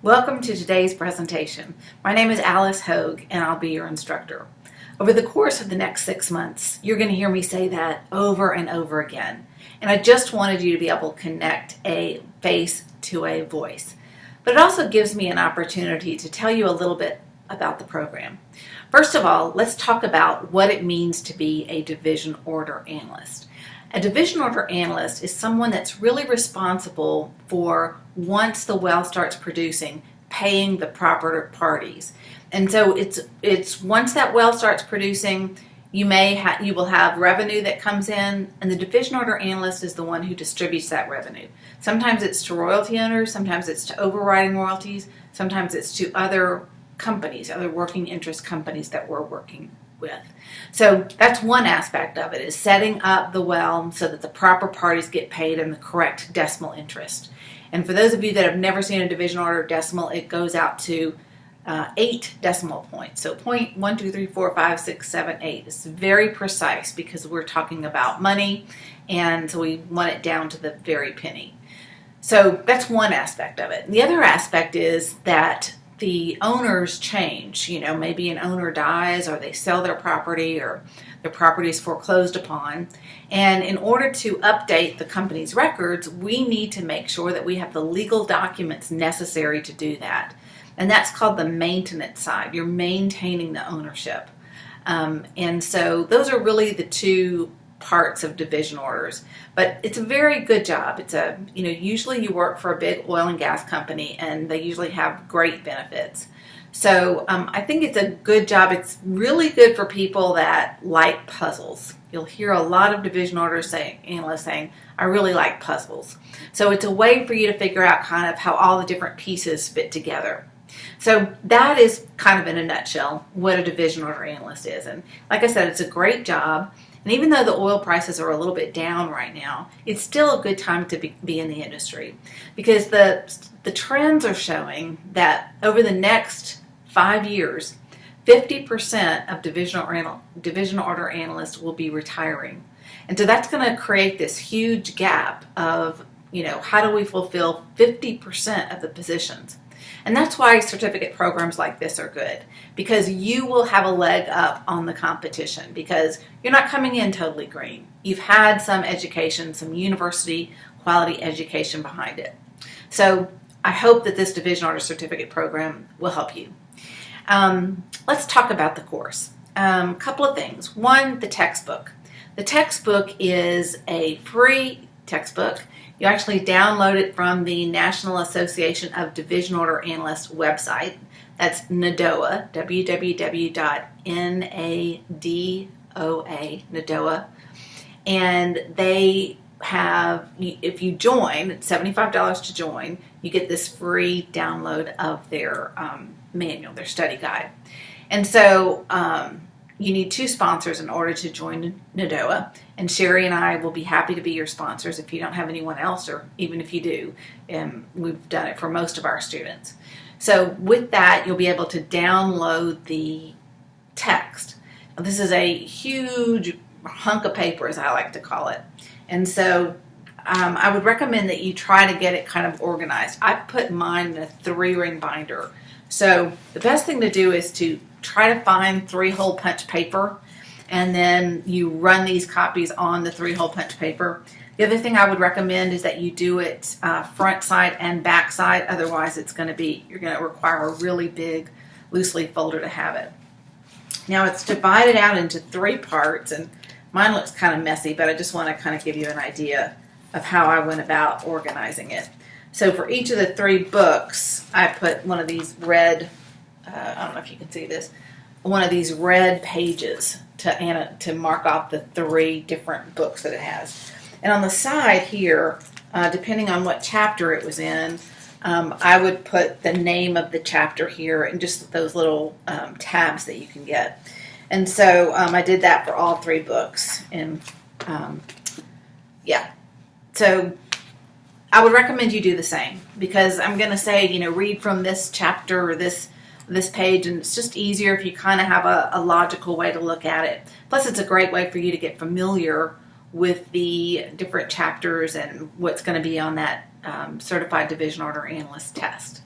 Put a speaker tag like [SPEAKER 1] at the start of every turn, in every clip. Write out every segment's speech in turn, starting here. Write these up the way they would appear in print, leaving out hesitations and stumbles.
[SPEAKER 1] Welcome to today's presentation. My name is Alice Hogue and I'll be your instructor. Over the course of the next 6 months, you're going to hear me say that over and over again. And I just wanted you to be able to connect a face to a voice. But it also gives me an opportunity to tell you a little bit about the program. First of all, let's talk about what it means to be a division order analyst. A division order analyst is someone that's really responsible for, once the well starts producing, paying the proper parties. And so it's once that well starts producing, you will have revenue that comes in, and the division order analyst is the one who distributes that revenue. Sometimes it's to royalty owners, sometimes it's to overriding royalties, sometimes it's to other companies, other working interest companies that we're working with. So that's one aspect of it, is setting up the well so that the proper parties get paid in the correct decimal interest. And for those of you that have never seen a division order decimal, it goes out to 8 decimal points. So 0.1, 2, 3, 4, 5, 6, 7, 8. It's very precise because we're talking about money, and so we want it down to the very penny. So that's one aspect of it. And the other aspect is that the owners change. Maybe an owner dies, or they sell their property, or their property is foreclosed upon. And in order to update the company's records, we need to make sure that we have the legal documents necessary to do that. And that's called the maintenance side. You're maintaining the ownership. And so those are really the two parts of division orders, but it's a very good job. Usually you work for a big oil and gas company, and they usually have great benefits. So I think it's a good job. It's really good for people that like puzzles. You'll hear a lot of division orders analysts saying, I really like puzzles. So it's a way for you to figure out kind of how all the different pieces fit together. So that is kind of in a nutshell what a division order analyst is. And like I said, it's a great job. And even though the oil prices are a little bit down right now, it's still a good time to be in the industry, because the trends are showing that over the next 5 years, 50% of division order analysts will be retiring. And so that's going to create this huge gap of, how do we fulfill 50% of the positions? And that's why certificate programs like this are good, because you will have a leg up on the competition, because you're not coming in totally green. You've had some education, some university quality education behind it. So I hope that this division order certificate program will help you. Let's talk about the course. A couple of things. One, the textbook. The textbook is a free textbook. You actually download it from the National Association of Division Order Analysts website. That's NADOA, www.nadoa, NADOA. And they have, if you join, it's $75 to join, you get this free download of their manual, their study guide. And so you need 2 sponsors in order to join NADOA, and Sherry and I will be happy to be your sponsors if you don't have anyone else, or even if you do. We've done it for most of our students. So with that, you'll be able to download the text. Now, this is a huge hunk of paper, as I like to call it. And so I would recommend that you try to get it kind of organized. I put mine in a 3-ring binder. So the best thing to do is to try to find 3-hole punch paper, and then you run these copies on the 3-hole punch paper. The other thing I would recommend is that you do it front side and back side. Otherwise, you're going to require a really big loose leaf folder to have it. Now it's divided out into 3 parts, and mine looks kind of messy, but I just want to kind of give you an idea of how I went about organizing it. So for each of the 3 books, I put one of these red, I don't know if you can see this, one of these red pages to mark off the 3 different books that it has. And on the side here, depending on what chapter it was in, I would put the name of the chapter here and just those little tabs that you can get. And so I did that for all 3 books. And so I would recommend you do the same, because I'm going to say, read from this chapter or this page, and it's just easier if you kind of have a logical way to look at it. Plus, it's a great way for you to get familiar with the different chapters and what's going to be on that Certified Division Order Analyst test.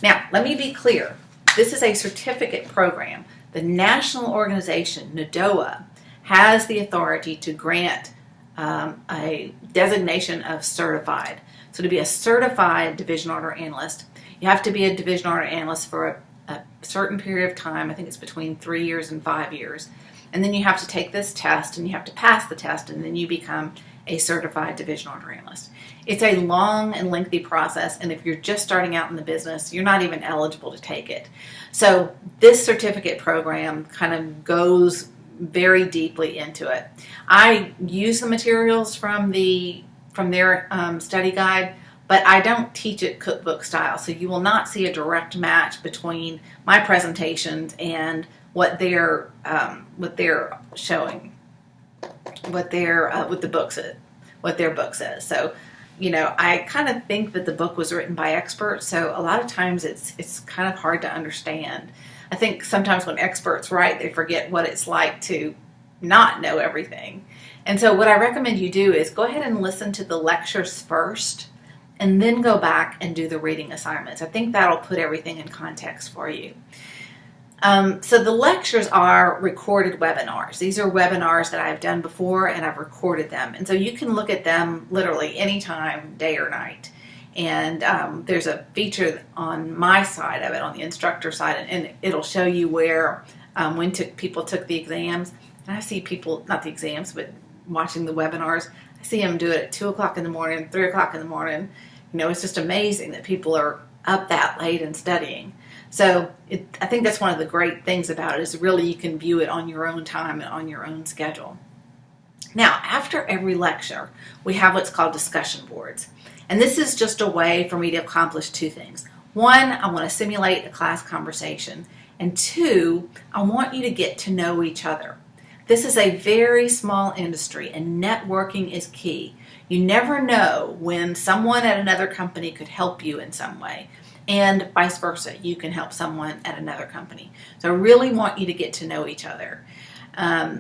[SPEAKER 1] Now, let me be clear. This is a certificate program. The national organization, NADOA, has the authority to grant a designation of certified. So to be a certified division order analyst, you have to be a division order analyst for a certain period of time. I think it's between 3 years and 5 years. And then you have to take this test and you have to pass the test, and then you become a certified division order analyst. It's a long and lengthy process, and if you're just starting out in the business, you're not even eligible to take it. So this certificate program kind of goes very deeply into it. I use the materials from their study guide, but I don't teach it cookbook style, so you will not see a direct match between my presentations and what they're showing, what their book says. So, I kind of think that the book was written by experts, so a lot of times it's kind of hard to understand. I think sometimes when experts write, they forget what it's like to not know everything. And so what I recommend you do is go ahead and listen to the lectures first, and then go back and do the reading assignments. I think that'll put everything in context for you. So the lectures are recorded webinars. These are webinars that I've done before, and I've recorded them. And so you can look at them literally anytime, day or night. And there's a feature on my side of it, on the instructor side, and it'll show you where, when people took the exams. And I see people, not the exams, but watching the webinars, I see them do it at 2 o'clock in the morning, 3 o'clock in the morning. It's just amazing that people are up that late and studying. So I think that's one of the great things about it, is really you can view it on your own time and on your own schedule. Now, after every lecture, we have what's called discussion boards. And this is just a way for me to accomplish two things. One, I want to simulate a class conversation. And two, I want you to get to know each other. This is a very small industry, and networking is key. You never know when someone at another company could help you in some way, and vice versa. You can help someone at another company. So I really want you to get to know each other.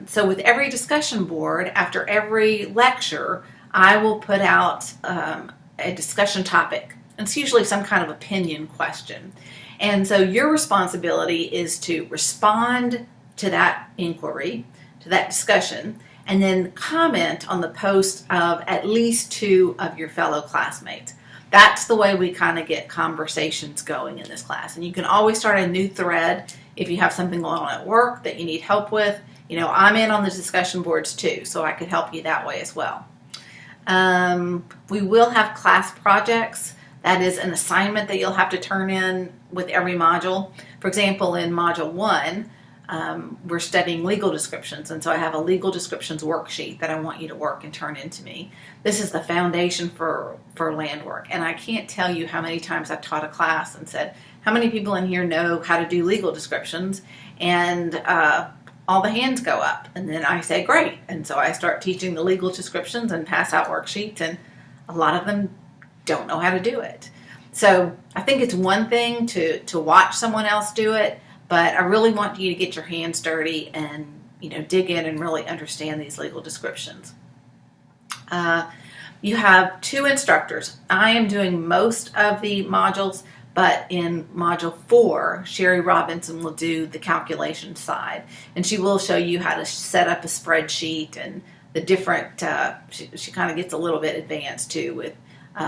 [SPEAKER 1] So with every discussion board, after every lecture, I will put out a discussion topic. It's usually some kind of opinion question. And so your responsibility is to respond to that inquiry, to that discussion, and then comment on the post of at least 2 of your fellow classmates. That's the way we kind of get conversations going in this class. And you can always start a new thread if you have something going on at work that you need help with. I'm in on the discussion boards too, so I could help you that way as well. We will have class projects. That is an assignment that you'll have to turn in with every module. For example, in Module 1, we're studying legal descriptions, and so I have a legal descriptions worksheet that I want you to work and turn into me. This is the foundation for land work, and I can't tell you how many times I've taught a class and said, how many people in here know how to do legal descriptions? And all the hands go up, and then I say, great. And so I start teaching the legal descriptions and pass out worksheets, and a lot of them don't know how to do it. So I think it's one thing to watch someone else do it, but I really want you to get your hands dirty and dig in and really understand these legal descriptions. You have 2 instructors. I am doing most of the modules, but in Module 4, Sherry Robinson will do the calculation side, and she will show you how to set up a spreadsheet and the different, she kind of gets a little bit advanced too with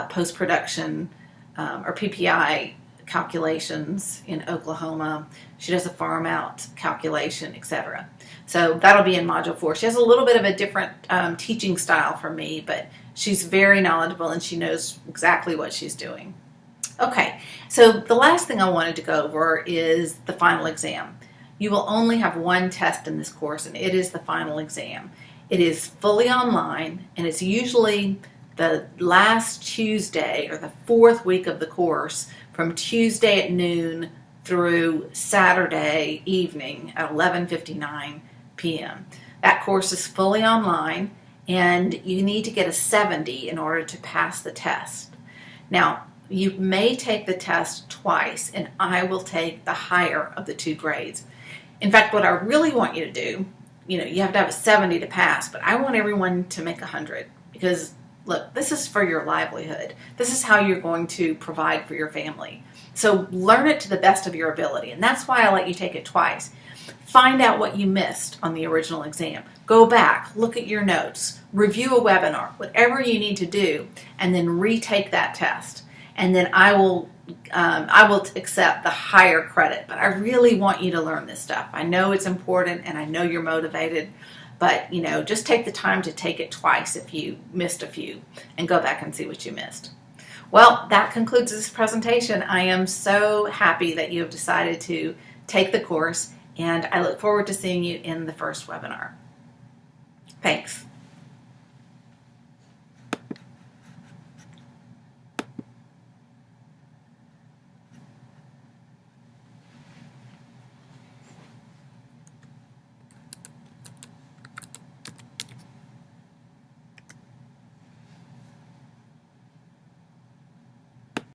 [SPEAKER 1] post-production or PPI calculations in Oklahoma. She does a farm out calculation, etc. So that'll be in Module 4. She has a little bit of a different teaching style from me, but she's very knowledgeable and she knows exactly what she's doing. Okay, so the last thing I wanted to go over is the final exam. You will only have one test in this course, and it is the final exam. It is fully online, and it's usually the last Tuesday or the 4th week of the course, from Tuesday at noon through Saturday evening at 11:59 p.m. That course is fully online, and you need to get a 70 in order to pass the test. Now, you may take the test twice, and I will take the higher of the 2 grades. In fact, what I really want you to do, you have to have a 70 to pass, but I want everyone to make 100, because look, this is for your livelihood. This is how you're going to provide for your family. So learn it to the best of your ability, and that's why I let you take it twice. Find out what you missed on the original exam. Go back, look at your notes, review a webinar, whatever you need to do, and then retake that test. And then I will accept the higher credit. But I really want you to learn this stuff. I know it's important, and I know you're motivated. But, just take the time to take it twice if you missed a few, and go back and see what you missed. Well, that concludes this presentation. I am so happy that you have decided to take the course, and I look forward to seeing you in the first webinar. Thanks.